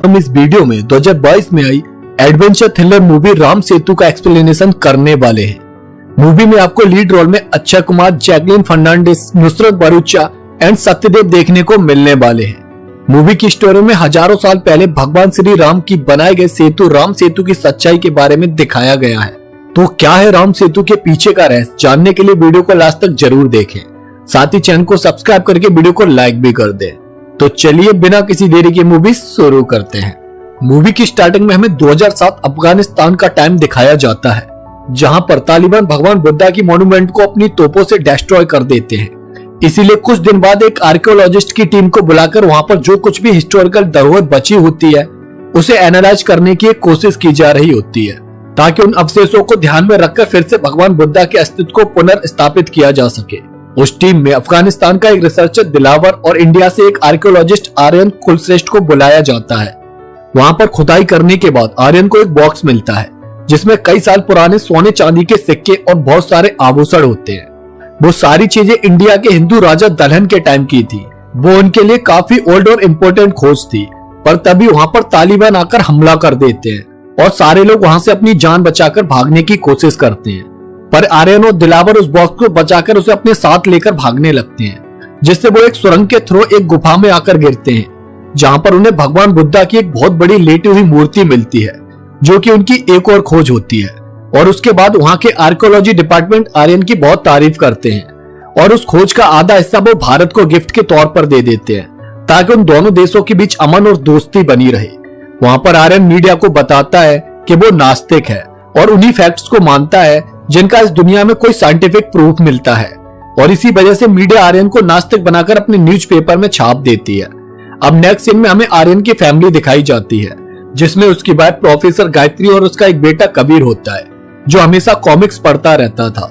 हम इस वीडियो में 2022 में आई adventure thriller movie Ram Setu का एक्सप्लेनेशन करने वाले हैं। मूवी में आपको लीड रोल में अक्षय कुमार, जैकलीन फर्नांडिस, नुसरत भरूचा एंड सत्यदेव देखने को मिलने वाले हैं। मूवी की स्टोरी में हजारों साल पहले भगवान श्री राम की बनाए गए सेतु राम सेतु की सच्चाई के बारे में दिखाया गया है। तो क्या है राम सेतु के पीछे का रहस्य, जानने के लिए वीडियो को लास्ट तक जरूर देखें। साथ ही चैनल को सब्सक्राइब करके वीडियो को लाइक भी कर दें। तो चलिए बिना किसी देरी के मूवी शुरू करते हैं। मूवी की स्टार्टिंग में हमें 2007 अफगानिस्तान का टाइम दिखाया जाता है, जहां पर तालिबान भगवान बुद्धा की मॉन्यूमेंट को अपनी तोपों से डिस्ट्रॉय कर देते हैं। इसीलिए कुछ दिन बाद एक आर्कियोलॉजिस्ट की टीम को बुलाकर वहां पर जो कुछ भी हिस्टोरिकल धरोहर बची होती है उसे एनालाइज करने की कोशिश की जा रही होती है, ताकि उन अवशेषों को ध्यान में रखकर फिर से भगवान बुद्धा के अस्तित्व को पुनर्स्थापित किया जा सके। उस टीम में अफगानिस्तान का एक रिसर्चर दिलावर और इंडिया से एक आर्कियोलॉजिस्ट आर्यन कुलश्रेष्ठ को बुलाया जाता है। वहां पर खुदाई करने के बाद आर्यन को एक बॉक्स मिलता है जिसमें कई साल पुराने सोने चांदी के सिक्के और बहुत सारे आभूषण होते हैं। वो सारी चीजें इंडिया के हिंदू राजा दलहन के टाइम की थी। वो उनके लिए काफी ओल्ड और इम्पोर्टेंट खोज थी, पर तभी वहां पर तालिबान आकर हमला कर देते हैं और सारे लोग वहां से अपनी जान बचाकर भागने की कोशिश करते हैं। पर आर्यन और दिलावर उस बॉक्स को बचाकर उसे अपने साथ लेकर भागने लगते हैं, जिससे वो एक सुरंग के थ्रू एक गुफा में आकर गिरते हैं, जहां पर उन्हें भगवान बुद्धा की एक बहुत बड़ी लेटी हुई मूर्ति मिलती है, जो कि उनकी एक और खोज होती है। और उसके बाद वहां के आर्कियोलॉजी डिपार्टमेंट आर्यन की बहुत तारीफ करते हैं और उस खोज का आधा हिस्सा वो भारत को गिफ्ट के तौर पर दे देते हैं, ताकि उन दोनों देशों के बीच अमन और दोस्ती बनी रहे। वहां पर आर्यन मीडिया को बताता है कि वो नास्तिक है और उन्हीं फैक्ट्स को मानता है जिनका इस दुनिया में कोई साइंटिफिक प्रूफ मिलता है, और इसी वजह से मीडिया आर्यन को नास्तिक बनाकर अपने न्यूज़पेपर में छाप देती है। अब नेक्स्ट सीन में हमें आर्यन की फैमिली दिखाई जाती है, जिसमें उसकी वाइफ प्रोफेसर गायत्री और उसका एक बेटा कबीर होता है, जो हमेशा कॉमिक्स पढ़ता रहता था।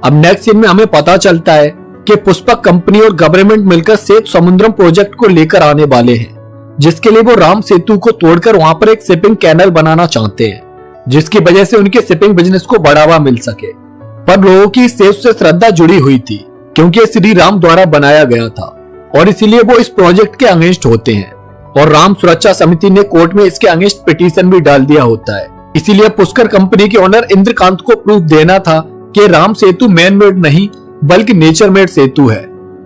अब नेक्स्ट सीन में हमें पता चलता है कि पुष्पक कंपनी और गवर्नमेंट मिलकर सेतु समुद्रम प्रोजेक्ट को लेकर आने वाले हैं, जिसके लिए वो राम सेतु को तोड़कर वहां पर एक शिपिंग कैनल बनाना चाहते हैं, जिसकी वजह से उनके शिपिंग बिजनेस को बढ़ावा मिल सके। पर लोगों की सेतु से श्रद्धा जुड़ी हुई थी, क्योंकि श्री राम द्वारा बनाया गया था, और इसीलिए वो इस प्रोजेक्ट के अगेंस्ट होते हैं। और राम सुरक्षा समिति ने कोर्ट में इसके अगेंस्ट पिटीशन भी डाल दिया होता है। इसीलिए पुष्कर कंपनी के ओनर इंद्रकांत को प्रूफ देना था कि राम सेतु मैन मेड नहीं बल्कि नेचर मेड सेतु है,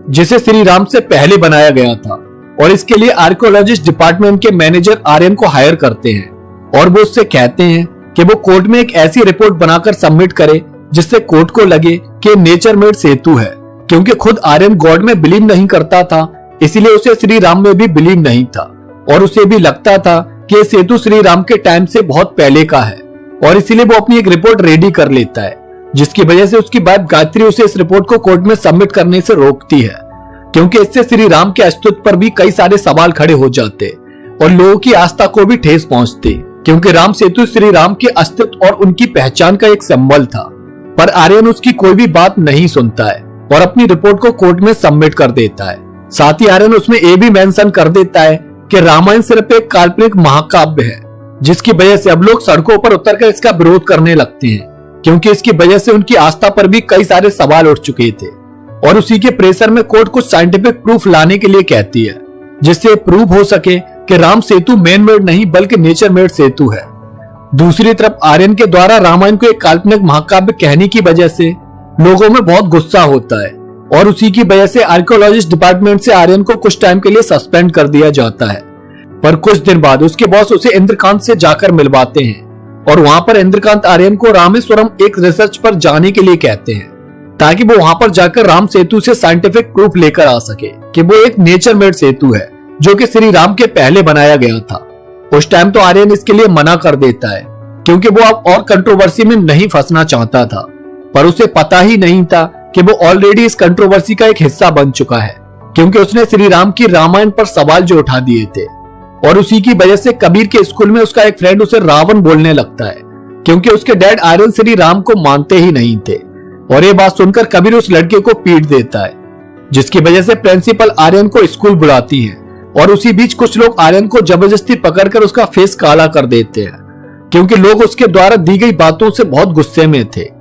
जिसे श्री राम से पहले बनाया गया था। और इसके लिए आर्कियोलॉजिस्ट डिपार्टमेंट के मैनेजर आर्यन को हायर करते हैं और वो उससे कहते हैं कि वो कोर्ट में एक ऐसी रिपोर्ट बनाकर सबमिट करे जिससे कोर्ट को लगे कि नेचर मेड सेतु है, क्योंकि खुद आर्यन गॉड में बिलीव नहीं करता था, इसीलिए उसे श्री राम में भी बिलीव नहीं था, और उसे भी लगता था कि सेतु श्री राम के टाइम से बहुत पहले का है, और इसीलिए वो अपनी एक रिपोर्ट रेडी कर लेता है, जिसकी वजह से उसकी वाइफ गायत्री उसे इस रिपोर्ट को कोर्ट में सबमिट करने से रोकती है, क्योंकि इससे श्री राम के अस्तित्व पर भी कई सारे सवाल खड़े हो जाते और लोगों की आस्था को भी ठेस पहुंचती, क्योंकि राम सेतु श्री राम के अस्तित्व और उनकी पहचान का एक सिंबल था। पर आर्यन उसकी कोई भी बात नहीं सुनता है और अपनी रिपोर्ट को कोर्ट में सबमिट कर देता है। साथ ही आर्यन उसमें ये भी मेंशन कर देता है कि रामायण सिर्फ एक काल्पनिक महाकाव्य है, जिसकी वजह से अब लोग सड़कों पर उतरकर इसका विरोध करने लगते हैं, क्योंकि इसकी वजह से उनकी आस्था पर भी कई सारे सवाल उठ चुके थे। और उसी के प्रेशर में कोर्ट कुछ साइंटिफिक प्रूफ लाने के लिए कहती है, जिससे प्रूव हो सके कि राम सेतु मैन मेड नहीं बल्कि नेचर मेड सेतु है। दूसरी तरफ आर्यन के द्वारा रामायण को एक काल्पनिक महाकाव्य कहने की वजह से लोगों में बहुत गुस्सा होता है, और उसी की वजह से आर्कियोलॉजिस्ट डिपार्टमेंट से आर्यन को कुछ टाइम के लिए सस्पेंड कर दिया जाता है। पर कुछ दिन बाद उसके बॉस उसे इंद्रकांत से जाकर मिलवाते हैं, और वहां पर इंद्रकांत आर्यन को रामेश्वरम एक रिसर्च पर जाने के लिए कहते हैं, ताकि वो वहां पर जाकर राम सेतु से साइंटिफिक प्रूफ लेकर आ सके कि वो एक नेचर मेड सेतु है, जो कि श्री राम के पहले बनाया गया था। उस टाइम तो आर्यन इसके लिए मना कर देता है, क्योंकि वो अब और कंट्रोवर्सी में नहीं फंसना चाहता था, पर उसे पता ही नहीं था कि वो ऑलरेडी इस कंट्रोवर्सी का एक हिस्सा बन चुका है, क्योंकि उसने श्री राम की रामायण पर सवाल जो उठा दिए थे। और उसी की वजह से कबीर के स्कूल में उसका एक फ्रेंड उसे रावण बोलने लगता है, क्योंकि उसके डैड आर्यन श्री राम को मानते ही नहीं थे। और ये बात सुनकर कबीर उस लड़के को पीट देता है, जिसकी वजह से प्रिंसिपल आर्यन को स्कूल बुलाती है, और उसी बीच कुछ लोग आर्यन को जबरदस्ती पकड़कर उसका फेस काला कर देते हैं, क्योंकि लोग उसके द्वारा दी गई बातों से बहुत गुस्से में थे।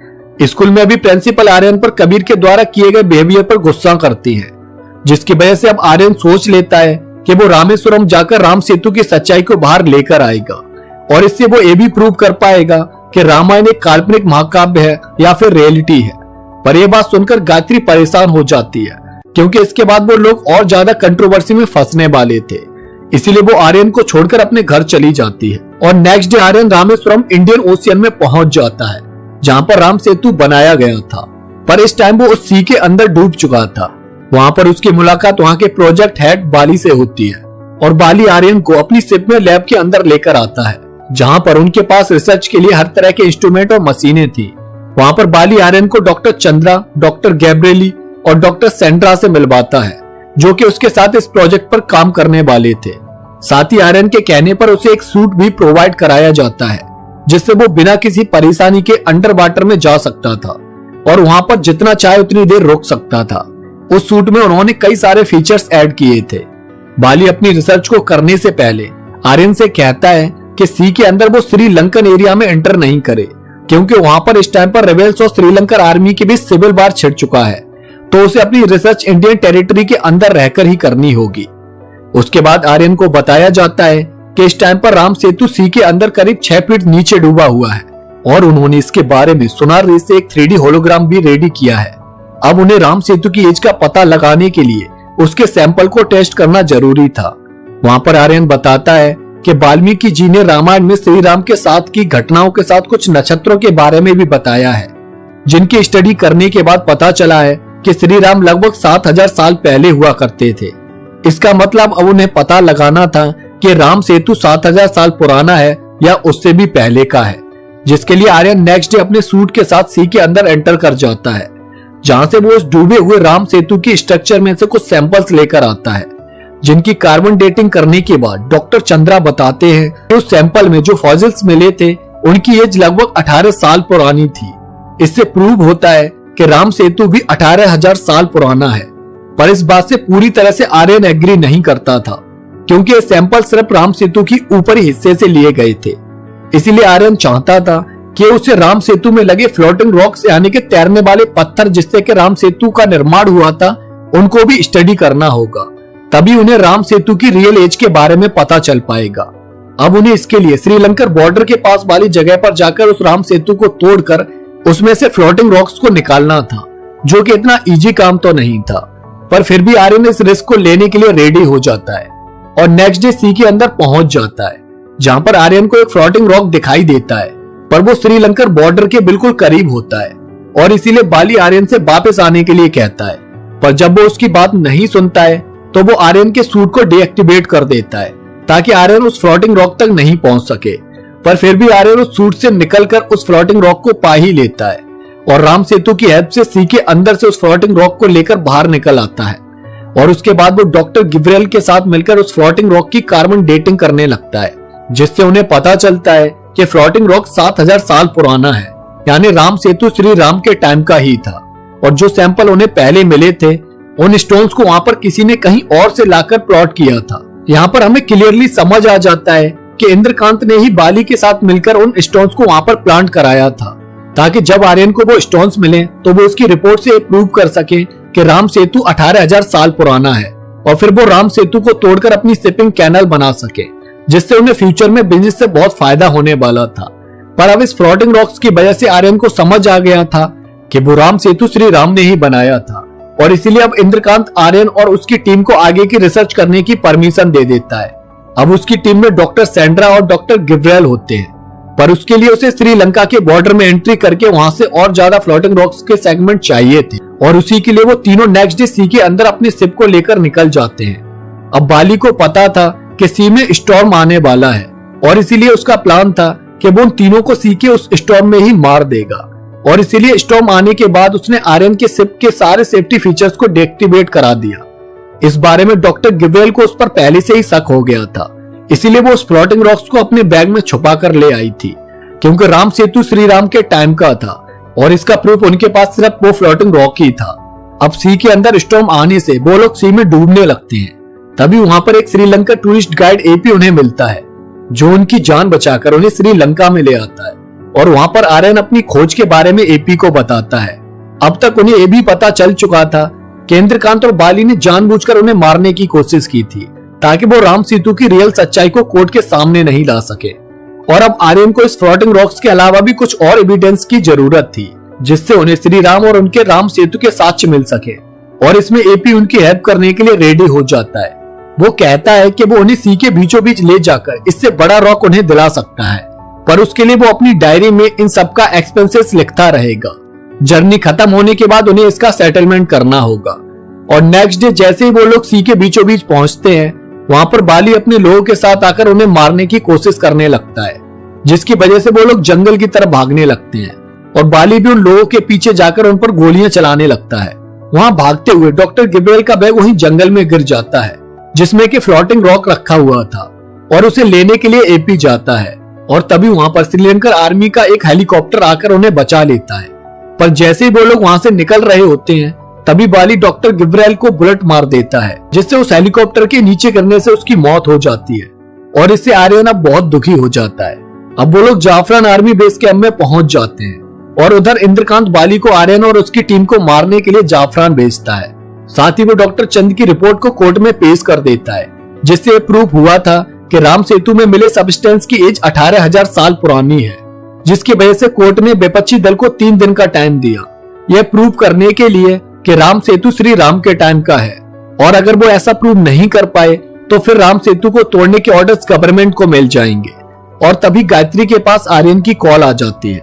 स्कूल में अभी प्रिंसिपल आर्यन पर कबीर के द्वारा किए गए बिहेवियर पर गुस्सा करती है, जिसकी वजह से अब आर्यन सोच लेता है कि वो रामेश्वरम जाकर राम सेतु की सच्चाई को बाहर लेकर आएगा और इससे वो ये भी प्रूव कर पाएगा कि रामायण एक काल्पनिक महाकाव्य है या फिर रियलिटी है। पर यह बात सुनकर गायत्री परेशान हो जाती है, क्योंकि इसके बाद वो लोग और ज्यादा कंट्रोवर्सी में फंसने वाले थे। इसीलिए वो आर्यन को छोड़कर अपने घर चली जाती है और next day Aryan Rameshwaram Indian Ocean में पहुंच जाता है, जहां पर राम सेतु बनाया गया था। पर इस टाइम वो उस सी के अंदर डूब चुका था। वहां पर उसकी मुलाकात वहां के प्रोजेक्ट हेड बाली से होती है और बाली आर्यन को अपनी शिप में लैब के अंदर लेकर आता है, जहां पर उनके पास रिसर्च के लिए हर तरह के इंस्ट्रूमेंट और मशीनें थी। वहां पर बाली आर्यन को डॉक्टर चंद्रा, डॉक्टर गैब्रिएली और डॉक्टर सेंड्रा से मिलवाता है, जो कि उसके साथ इस प्रोजेक्ट पर काम करने वाले थे। साथ ही आर्यन के कहने पर उसे एक सूट भी प्रोवाइड कराया जाता है, जिससे वो बिना किसी परेशानी के अंडर वाटर में जा सकता था और वहां पर जितना चाहे उतनी देर रुक सकता था। उस सूट में उन्होंने कई सारे फीचर्स ऐड किए थे। बाली अपनी रिसर्च को करने से पहले आर्यन से कहता है कि सी के अंदर वो श्रीलंकन एरिया में एंटर नहीं करे, क्योंकि वहां पर इस टाइम पर रेबेल्स और श्रीलंकन आर्मी के बीच सिविल वार छिड़ चुका है, तो उसे अपनी रिसर्च इंडियन टेरिटरी के अंदर रहकर ही करनी होगी। उसके बाद आर्यन को बताया जाता है कि इस टाइम पर राम सेतु सी के अंदर करीब 6 फीट नीचे डूबा हुआ है और उन्होंने इसके बारे में सोनार रेस से एक 3D होलोग्राम भी रेडी किया है। अब उन्हें राम सेतु की एज का पता लगाने के लिए उसके सैंपल को टेस्ट करना जरूरी था। वहां पर आर्यन बताता है कि वाल्मीकि जी ने रामायण में श्री राम के साथ की घटनाओं के साथ कुछ नक्षत्रों के बारे में भी बताया है, जिनकी स्टडी करने के बाद पता चला है कि श्री राम लगभग 7000 साल पहले हुआ करते थे। इसका मतलब अब उन्हें पता लगाना था कि राम सेतु 7000 साल पुराना है या उससे भी पहले का है, जिसके लिए आर्यन नेक्स्ट डे अपने सूट के साथ सी के अंदर एंटर कर जाता है, जहां से वो उस डूबे हुए राम सेतु की स्ट्रक्चर में से कुछ सैंपल्स लेकर आता है, जिनकी कार्बन डेटिंग करने के बाद डॉक्टर चंद्रा बताते हैं कि उस सैंपल में जो फॉसिल्स मिले थे उनकी एज लगभग 18 साल पुरानी थी। इससे प्रूव होता है कि राम सेतु भी 18,000 साल पुराना है। पर इस बात से पूरी तरह से आर्यन एग्री नहीं करता था, क्योंकि ये सैंपल सिर्फ राम सेतु की ऊपरी हिस्से से लिए गए थे। इसीलिए आर्यन चाहता था कि उसे राम सेतु में लगे फ्लोटिंग रॉक्स यानी कि तैरने वाले पत्थर जिससे कि राम सेतु का निर्माण हुआ था उनको भी स्टडी करना होगा, तभी उन्हें राम सेतु की रियल एज के बारे में पता चल पाएगा। अब उन्हें इसके लिए श्रीलंका बॉर्डर के पास वाली जगह पर जाकर उस राम सेतु को तोड़कर उसमें से फ्लोटिंग रॉक्स को निकालना था, जो कि इतना इजी काम तो नहीं था। पर फिर भी आर्यन इस रिस्क को लेने के लिए रेडी हो जाता है और नेक्स्ट डे सी के अंदर पहुंच जाता है, जहां पर आर्यन को एक फ्लोटिंग रॉक दिखाई देता है, पर वो श्रीलंका बॉर्डर के बिल्कुल करीब होता है और इसीलिए बाली आर्यन से वापस आने के लिए कहता है। पर जब वो उसकी बात नहीं सुनता है तो वो आर्यन के सूट को डीएक्टिवेट कर देता है, ताकि आर्यन उस फ्लोटिंग रॉक तक नहीं पहुंच सके। पर फिर भी आर्यन उस सूट से निकलकर उस फ्लोटिंग रॉक को पा ही लेता है और राम सेतु की हेल्प से सी के अंदर से उस फ्लोटिंग रॉक को लेकर बाहर निकल आता है और उसके बाद वो डॉक्टर गैब्रिएल के साथ मिलकर उस फ्लोटिंग रॉक की कार्बन डेटिंग करने लगता है, जिससे उन्हें पता चलता है कि फ्लोटिंग रॉक 7000 साल पुराना है, यानी राम सेतु श्री राम के टाइम का ही था। और जो सैंपल उन्हें पहले मिले थे उन स्टोन्स को वहां पर किसी ने कहीं और से लाकर प्लॉट किया था। यहाँ पर हमें क्लियरली समझ आ जाता है कि इंद्रकांत ने ही बाली के साथ मिलकर उन स्टोन्स को वहां पर प्लांट कराया था, ताकि जब आर्यन को वो स्टोन्स मिले तो वो उसकी रिपोर्ट से प्रूव कर सके कि राम सेतु 18,000 साल पुराना है और फिर वो राम सेतु को तोड़कर अपनी शिपिंग कैनल बना सके, जिससे उन्हें फ्यूचर में बिजनेस से बहुत फायदा होने वाला था। पर अब इस फ्लोटिंग रॉक्स की वजह से आर्यन को समझ आ गया था कि वो राम सेतु श्री राम ने ही बनाया था और इसीलिए अब इंद्रकांत आर्यन और उसकी टीम को आगे की रिसर्च करने की परमिशन दे देता है। अब उसकी टीम में डॉक्टर सेंड्रा और डॉक्टर गैब्रिएल होते हैं, पर उसके लिए उसे श्रीलंका के बॉर्डर में एंट्री करके वहां से और ज्यादा फ्लोटिंग रॉक्स के सेगमेंट चाहिए थे और उसी के लिए वो तीनों नेक्स्ट डे सी के अंदर अपनी शिप को लेकर निकल जाते हैं। अब बाली को पता था कि सी में स्टॉर्म आने वाला है और इसीलिए उसका प्लान था कि वो उन तीनों को सी के उस स्टॉर्म में ही मार देगा और इसीलिए स्टॉर्म आने के बाद उसने आर्यन के शिप के सारे सेफ्टी फीचर्स को डीएक्टिवेट करा दिया। इस बारे में डॉक्टर गैब्रिएल को उस पर पहले से ही शक हो गया था, इसीलिए वो उस फ्लोटिंग रॉक्स को अपने बैग में छुपा कर ले आई थी, क्योंकि राम सेतु श्री राम के टाइम का था और इसका प्रूफ उनके पास सिर्फ वो फ्लोटिंग रॉक ही था। अब सी के अंदर स्टॉर्म आने से वो लोग सी में डूबने लगते हैं। तभी वहां पर एक श्रीलंका टूरिस्ट गाइड एपी उन्हें मिलता है, जो उनकी जान बचाकर उन्हें श्रीलंका में ले आता है और वहां पर आर्यन अपनी खोज के बारे में एपी को बताता है। अब तक उन्हें ये भी पता चल चुका था कि इंद्रकांत और बाली ने जानबूझकर उन्हें मारने की कोशिश की थी, ताकि वो राम सेतु की रियल सच्चाई को कोर्ट के सामने नहीं ला सके। और अब आर्यन को इस फ्लोटिंग रॉक्स के अलावा भी कुछ और एविडेंस की जरूरत थी, जिससे उन्हें श्री राम और उनके राम सेतु के साक्ष्य मिल सके। और इसमें एपी उनकी हेल्प करने के लिए रेडी हो जाता है। वो कहता है कि वो उन्हें सी के बीचों बीच ले जाकर इससे बड़ा रॉक उन्हें दिला सकता है, पर उसके लिए वो अपनी डायरी में इन सब का एक्सपेंसेस लिखता रहेगा। जर्नी खत्म होने के बाद उन्हें इसका सेटलमेंट करना होगा। और नेक्स्ट डे जैसे ही वो लोग सी के बीचों बीच पहुंचते हैं, वहां पर बाली अपने लोगों के साथ आकर उन्हें मारने की कोशिश करने लगता है, जिसकी वजह से वो लोग जंगल की तरफ भागने लगते हैं। और बाली भी उन लोगों के पीछे जाकर उन पर गोलियां चलाने लगता है। वहां भागते हुए डॉक्टर गिब्रियल का बैग वहीं जंगल में गिर जाता है, जिसमें कि फ्लोटिंग रॉक रखा हुआ था, और उसे लेने के लिए एपी जाता है। और तभी वहां पर श्रीलंकन आर्मी का एक हेलीकॉप्टर आकर उन्हें बचा लेता है। पर जैसे ही वो लोग वहां से निकल रहे होते हैं, तभी बाली डॉक्टर गिब्रियल को बुलेट मार देता है, जिससे उस हेलीकॉप्टर के नीचे गिरने से उसकी मौत हो जाती है। और इससे आर्यन अब बहुत दुखी हो जाता है। अब वो लोग जाफरान आर्मी बेस कैंप में पहुंच जाते हैं, और उधर इंद्रकांत बाली को आर्यन और उसकी टीम को मारने के लिए जाफरान भेजता है। साथ ही वो डॉक्टर चंद की रिपोर्ट को कोर्ट में पेश कर देता है, जिससे प्रूफ हुआ था कि राम सेतु में मिले सब्सटेंस की एज 18,000 साल पुरानी है, जिसकी वजह से कोर्ट ने विपक्षी दल को 3 दिन का टाइम दिया यह प्रूव करने के लिए कि राम सेतु श्री राम के टाइम का है। और अगर वो ऐसा प्रूव नहीं कर पाए तो फिर राम सेतु को तोड़ने के ऑर्डर्स गवर्नमेंट को मिल जाएंगे। और तभी गायत्री के पास आर्यन की कॉल आ जाती है,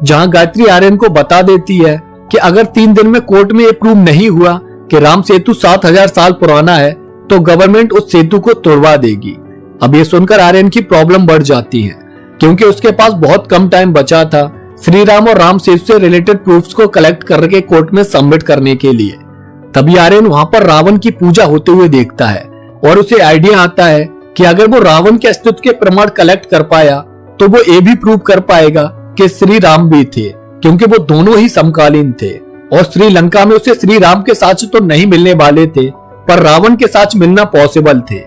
जहां गायत्री आर्यन को बता देती है कि अगर 3 दिन में कोर्ट में ये प्रूव नहीं हुआ कि राम सेतु 7,000 साल पुराना है, तो गवर्नमेंट उस सेतु को तोड़वा देगी। अब ये सुनकर आर्यन की प्रॉब्लम बढ़ जाती है, क्योंकि उसके पास बहुत कम टाइम बचा था श्री राम और राम सेतु से रिलेटेड प्रूफ्स को कलेक्ट करके कोर्ट में सबमिट करने के लिए। तभी आर्यन वहां पर रावण की पूजा होते हुए देखता है, और उसे आइडिया आता है कि अगर वो रावण के अस्तित्व के प्रमाण कलेक्ट कर पाया तो वो ये भी प्रूव कर पाएगा कि श्री राम भी थे, क्योंकि वो दोनों ही समकालीन थे। और श्रीलंका में उसे श्री राम के साक्ष्य तो नहीं मिलने वाले थे, पर रावण के साक्ष्य मिलना पॉसिबल थे,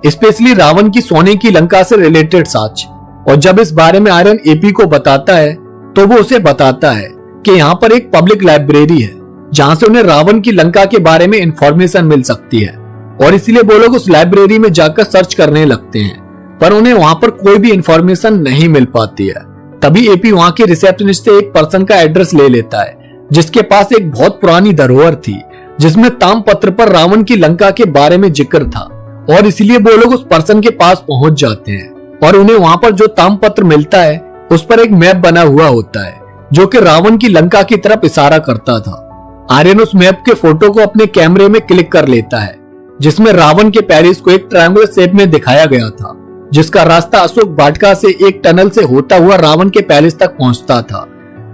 स्पेशली रावण की सोने की लंका से रिलेटेड साक्ष्य। और जब इस बारे में आर्यन एपी को बताता है, तो वो उसे बताता है कि यहाँ पर एक पब्लिक लाइब्रेरी है, जहाँ से उन्हें रावण की लंका के बारे में इंफॉर्मेशन मिल सकती है। और इसलिए वो लोग उस लाइब्रेरी में जाकर सर्च करने लगते हैं, पर उन्हें वहां पर कोई भी इंफॉर्मेशन नहीं मिल पाती है। तभी एपी वहां के रिसेप्शनिस्ट से एक पर्सन का एड्रेस ले लेता है, जिसके पास एक बहुत पुरानी धरोहर थी, जिसमें तामपत्र पर रावण की लंका के बारे में जिक्र था। और इसलिए वो लोग उस पर्सन के पास पहुंच जाते हैं, और उन्हें वहां पर जो तामपत्र मिलता है उस पर एक मैप बना हुआ होता है, जो कि रावण की लंका की तरफ इशारा करता था। आर्यन उस मैप के फोटो को अपने कैमरे में क्लिक कर लेता है, जिसमें रावण के पैलेस को एक ट्रायंगुलर शेप में दिखाया गया था, जिसका रास्ता अशोक वाटिका से एक टनल से होता हुआ रावण के पैलेस तक पहुंचता था।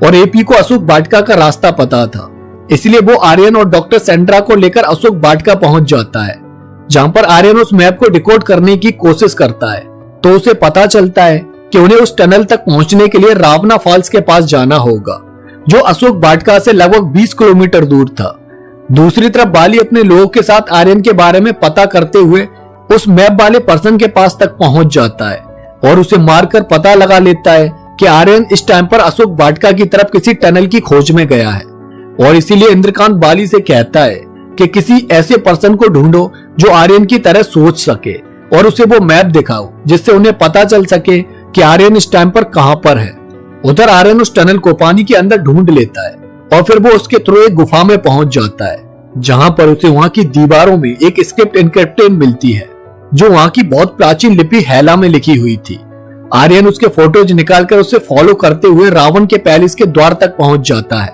और एपी को अशोक वाटिका का रास्ता पता था, इसलिए वो आर्यन और डॉक्टर सेंड्रा को लेकर अशोक वाटिका पहुंच जाता है, जहां पर आर्यन उस मैप को डिकोड करने की कोशिश करता है। तो उसे पता चलता है कि उन्हें उस टनल तक पहुंचने के लिए रावना फॉल्स के पास जाना होगा, जो अशोक वाटिका से लगभग 20 किलोमीटर दूर था। दूसरी तरफ बाली अपने लोगों के साथ आर्यन के बारे में पता करते हुए उस मैप वाले पर्सन के पास तक पहुंच जाता है, और उसे मारकर पता लगा लेता है कि आर्यन इस टाइम पर अशोक वाटिका की तरफ किसी टनल की खोज में गया है। और इसीलिए इंद्रकांत बाली से कहता है कि किसी ऐसे पर्सन को ढूंढो जो आर्यन की तरह सोच सके, और उसे वो मैप दिखाओ, जिससे उन्हें पता चल सके कि आर्यन इस टाइम पर कहां पर है। उधर आर्यन उस टनल को पानी के अंदर ढूंढ लेता है, और फिर वो उसके थ्रू एक गुफा में पहुंच जाता है, जहां पर उसे वहां की दीवारों में एक स्क्रिप्ट इनक्रिप्टेड मिलती है, जो वहां की बहुत प्राचीन लिपि हैला में लिखी हुई थी। आर्यन उसके फोटोज निकालकर उसे फॉलो करते हुए रावण के पैलेस के द्वार तक पहुंच जाता है,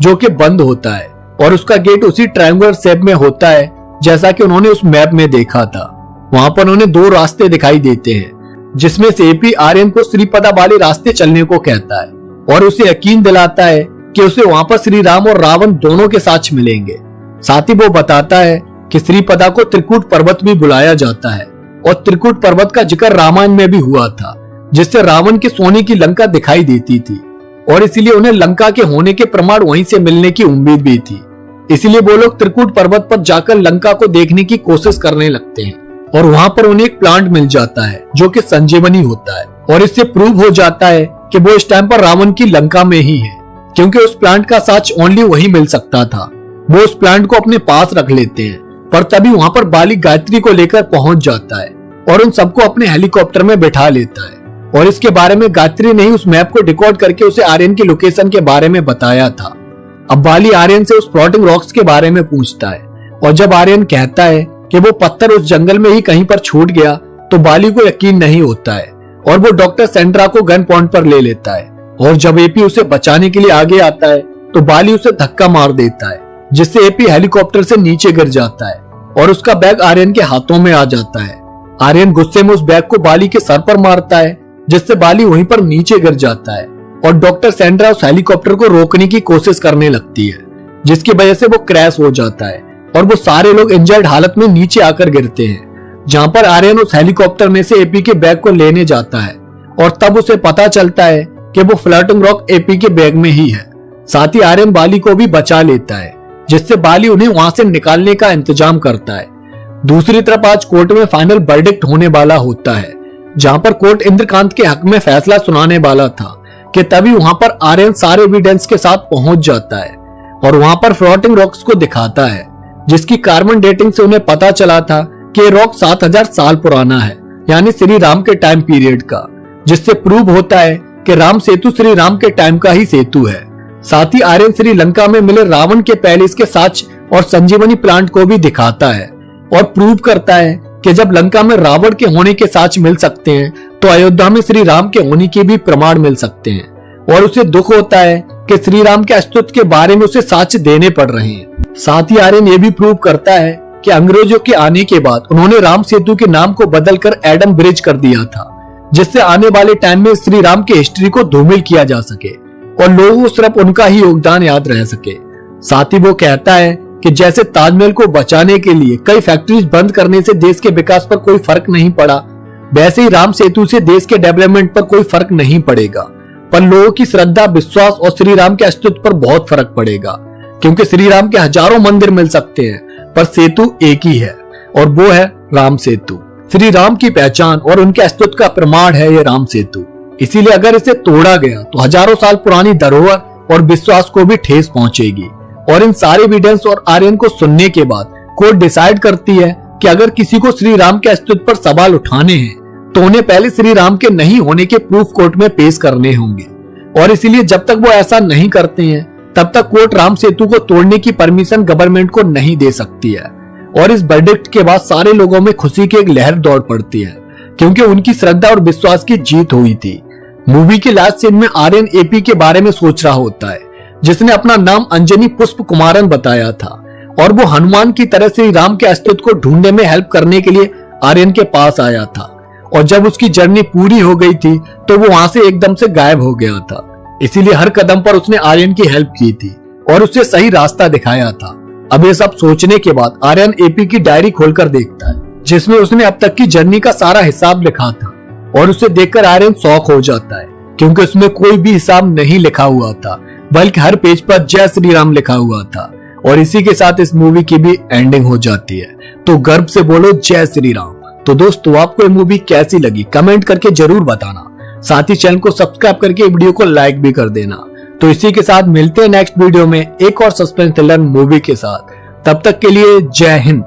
जो कि बंद होता है, और उसका गेट उसी ट्रायंगुलर शेप में होता है जैसा कि उन्होंने उस मैप में देखा था। वहां पर उन्हें 2 रास्ते दिखाई देते हैं, जिसमें से एपी आर्यन को श्रीपदा वाले रास्ते चलने को कहता है, और उसे यकीन दिलाता है कि उसे वहां पर श्री राम और रावण दोनों के साथ मिलेंगे। साथ ही वो बताता है कि श्रीपदा को त्रिकूट पर्वत भी बुलाया जाता है, और त्रिकूट पर्वत का जिक्र रामायण में भी हुआ था, जिससे रावण के सोने की लंका दिखाई देती थी, और इसलिए उन्हें लंका के होने के प्रमाण वहीं से मिलने की उम्मीद भी थी। इसलिए वो लोग त्रिकूट पर्वत पर जाकर लंका को देखने की कोशिश करने लगते हैं, और वहां पर उन्हें एक प्लांट मिल जाता है जो कि संजीवनी होता है, और इससे प्रूव हो जाता है कि वो इस टाइम पर रावण की लंका में ही है, क्योंकि उस प्लांट का साक्ष्य ओनली वही मिल सकता था। वो उस प्लांट को अपने पास रख लेते हैं, पर तभी वहां पर बाली गायत्री को लेकर पहुंच जाता है और उन सबको अपने हेलीकॉप्टर में बैठा लेता है। और इसके बारे में गायत्री ने ही उस मैप को डिकोड करके उसे आर्यन की लोकेशन के बारे में बताया था। अब बाली आर्यन से उस फ्लोटिंग रॉक्स के बारे में पूछता है और जब आर्यन कहता है कि वो पत्थर उस जंगल में ही कहीं पर छूट गया तो बाली को यकीन नहीं होता है और वो डॉक्टर सेंड्रा को गन पॉइंट पर ले लेता है। और जब एपी उसे बचाने के लिए आगे आता है तो बाली उसे धक्का मार देता है जिससे एपी हेलीकॉप्टर से नीचे गिर जाता है और उसका बैग आर्यन के हाथों में आ जाता है। आर्यन गुस्से में उस बैग को बाली के सर पर मारता है जिससे बाली वहीं पर नीचे गिर जाता है और डॉक्टर सेंड्रा उस हेलीकॉप्टर को रोकने की कोशिश करने लगती है जिसकी वजह से वो क्रैश हो जाता है और वो सारे लोग इंजर्ड हालत में नीचे आकर गिरते हैं, जहां पर आर्यन उस हेलीकॉप्टर में से एपी के बैग को लेने जाता है और तब उसे पता चलता है कि वो फ्लोटिंग रॉक एपी के बैग में ही है। साथ ही आर्यन बाली को भी बचा लेता है जिससे बाली उन्हें वहां से निकालने का इंतजाम करता है। दूसरी तरफ आज कोर्ट में फाइनल वर्डिक्ट होने वाला होता है जहां पर कोर्ट इंद्रकांत के हक में फैसला सुनाने वाला था कि तभी वहां पर आर्यन सारे एविडेंस के साथ पहुंच जाता है और वहां पर फ्लोटिंग रॉक्स को दिखाता है जिसकी कार्बन डेटिंग से उन्हें पता चला था कि रॉक 7000 साल पुराना है, यानी श्री राम के टाइम पीरियड का, जिससे प्रूव होता है कि राम सेतु श्री राम के टाइम का ही सेतु है। साथ ही आर्यन श्रीलंका में मिले रावण के पैलेस के साक्ष्य और संजीवनी प्लांट को भी दिखाता है और प्रूव करता है कि जब लंका में रावण के होने के साक्ष्य मिल सकते हैं तो अयोध्या में श्री राम के होने के भी प्रमाण मिल सकते हैं। और उसे दुख होता है कि श्री राम के अस्तित्व के बारे में उसे साक्ष्य देने पड़ रहे हैं। साथ ही आर्यन ये भी प्रूव करता है कि अंग्रेजों के आने के बाद उन्होंने राम सेतु के नाम को बदलकर एडम ब्रिज कर दिया था जिससे आने वाले टाइम में श्री राम की हिस्ट्री को धूमिल किया जा सके और लोगों को सिर्फ उनका ही योगदान याद रह सके। साथ ही वो कहता है कि जैसे ताजमहल को बचाने के लिए कई फैक्ट्रीज बंद करने से देश के विकास पर कोई फर्क नहीं पड़ा, वैसे ही राम सेतु से देश के डेवलपमेंट पर कोई फर्क नहीं पड़ेगा, पर लोगों की श्रद्धा, विश्वास और श्री राम के अस्तित्व पर बहुत फर्क पड़ेगा। क्योंकि श्री राम के हजारों मंदिर मिल सकते हैं पर सेतु एक ही है और वो है राम सेतु। श्री राम की पहचान और उनके अस्तित्व का प्रमाण है ये राम सेतु। इसीलिए अगर इसे तोड़ा गया तो हजारों साल पुरानी धरोहर और विश्वास को भी ठेस पहुंचेगी। और इन सारे एविडेंस और आर्यन को सुनने के बाद कोर्ट डिसाइड करती है कि अगर किसी को श्री राम के अस्तित्व पर सवाल उठाने हैं तो उन्हें पहले श्री राम के नहीं होने के प्रूफ कोर्ट में पेश करने होंगे। और इसीलिए जब तक वो ऐसा नहीं करते हैं तब तक कोर्ट राम सेतु को तोड़ने की परमिशन गवर्नमेंट को नहीं दे सकती है। और इस वर्डिक्ट के बाद सारे लोगों में खुशी की एक लहर दौड़ पड़ती है क्योंकि उनकी श्रद्धा और विश्वास की जीत हुई थी। मूवी के लास्ट सीन में आर्यन एपी के बारे में सोच रहा होता है जिसने अपना नाम अंजनी पुष्प कुमारन बताया था और वो हनुमान की तरह श्री राम के अस्तित्व को ढूंढने में हेल्प करने के लिए आर्यन के पास आया था। और जब उसकी जर्नी पूरी हो गई थी तो वो वहां से एकदम से गायब हो गया था। इसीलिए हर कदम पर उसने आर्यन की हेल्प की थी और उसे सही रास्ता दिखाया था। अब ये सब सोचने के बाद आर्यन एपी की डायरी खोलकर देखता है जिसमें उसने अब तक की जर्नी का सारा हिसाब लिखा था और उसे देखकर आर्यन शॉक हो जाता है क्योंकि उसमें कोई भी हिसाब नहीं लिखा हुआ था बल्कि हर पेज पर जय श्री राम लिखा हुआ था। और इसी के साथ इस मूवी की भी एंडिंग हो जाती है। तो गर्व से बोलो जय श्री राम। तो दोस्तों आपको ये मूवी कैसी लगी कमेंट करके जरूर बताना। साथ ही चैनल को सब्सक्राइब करके वीडियो को लाइक भी कर देना। तो इसी के साथ मिलते हैं नेक्स्ट वीडियो में एक और सस्पेंस थ्रिलर मूवी के साथ। तब तक के लिए जय हिंद।